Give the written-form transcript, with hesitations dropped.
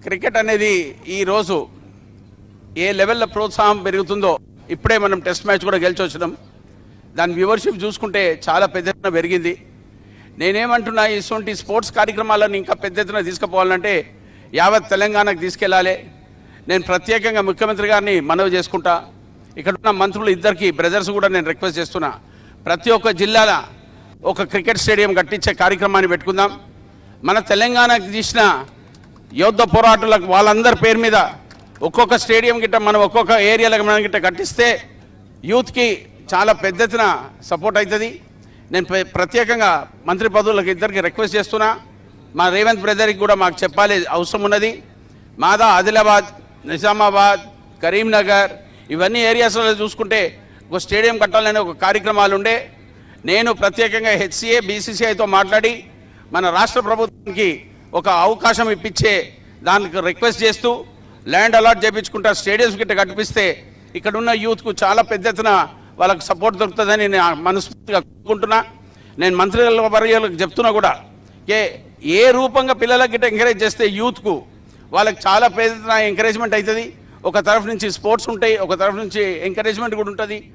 Cricket అనేది ఈ రోజు ఏ లెవెల్లో ప్రోత్సాహం పెరుగుతుందో ఇప్పుడే మనం టెస్ట్ మ్యాచ్ కూడా గెలిచి వచ్చినాం. దాని వ్యూవర్షిప్ చూసుకుంటే చాలా పెద్ద ఎత్తున పెరిగింది. నేనేమంటున్నా, ఇటువంటి స్పోర్ట్స్ కార్యక్రమాలను ఇంకా పెద్ద ఎత్తున తీసుకుపోవాలంటే యావత్ తెలంగాణకు తీసుకెళ్ళాలి. నేను ప్రత్యేకంగా ముఖ్యమంత్రి గారిని మనవి చేసుకుంటా. ఇక్కడ ఉన్న మంత్రులు ఇద్దరికి బ్రదర్స్ కూడా నేను రిక్వెస్ట్ చేస్తున్నా, ప్రతి ఒక్క జిల్లాల ఒక క్రికెట్ స్టేడియం కట్టించే కార్యక్రమాన్ని పెట్టుకుందాం. మన తెలంగాణకు తీసిన యోద్ధ పోరాటులకు వాళ్ళందరి పేరు మీద ఒక్కొక్క స్టేడియం గిట్ట మనం ఒక్కొక్క ఏరియాలకు మనం గిట్ట కట్టిస్తే యూత్కి చాలా పెద్ద ఎత్తున సపోర్ట్ అవుతుంది. నేను ప్రత్యేకంగా మంత్రి పదవులకు ఇద్దరికి రిక్వెస్ట్ చేస్తున్నా. మా రేవంత్ బ్రదర్కి కూడా మాకు చెప్పాలి అవసరం ఉన్నది. మాదా ఆదిలాబాద్, నిజామాబాద్, కరీంనగర్ ఇవన్నీ ఏరియాస్లో చూసుకుంటే ఒక స్టేడియం కట్టాలనే ఒక కార్యక్రమాలు ఉండే. నేను ప్రత్యేకంగా హెచ్సిఏ బీసీసీఐతో మాట్లాడి మన రాష్ట్ర ప్రభుత్వానికి ఒక అవకాశం ఇప్పించే దానికి రిక్వెస్ట్ చేస్తూ ల్యాండ్ అలాట్ చేయించుకుంటా స్టేడియంస్ గిట్ట కట్టిపిస్తే ఇక్కడున్న యూత్కు చాలా పెద్ద ఎత్తున వాళ్ళకు సపోర్ట్ దొరుకుతుందని నేను మనస్ఫూర్తిగా కోరుకుంటున్నా. నేను మంత్రుల వర్యాలకు చెప్తున్నా కూడా, ఏ రూపంగా పిల్లలకి గిట్ట ఎంకరేజ్ చేస్తే యూత్కు వాళ్ళకి చాలా పెద్ద ఎత్తున ఎంకరేజ్మెంట్ అవుతుంది. ఒక తరఫు నుంచి స్పోర్ట్స్ ఉంటాయి, ఒక తరఫు నుంచి ఎంకరేజ్మెంట్ కూడా ఉంటుంది.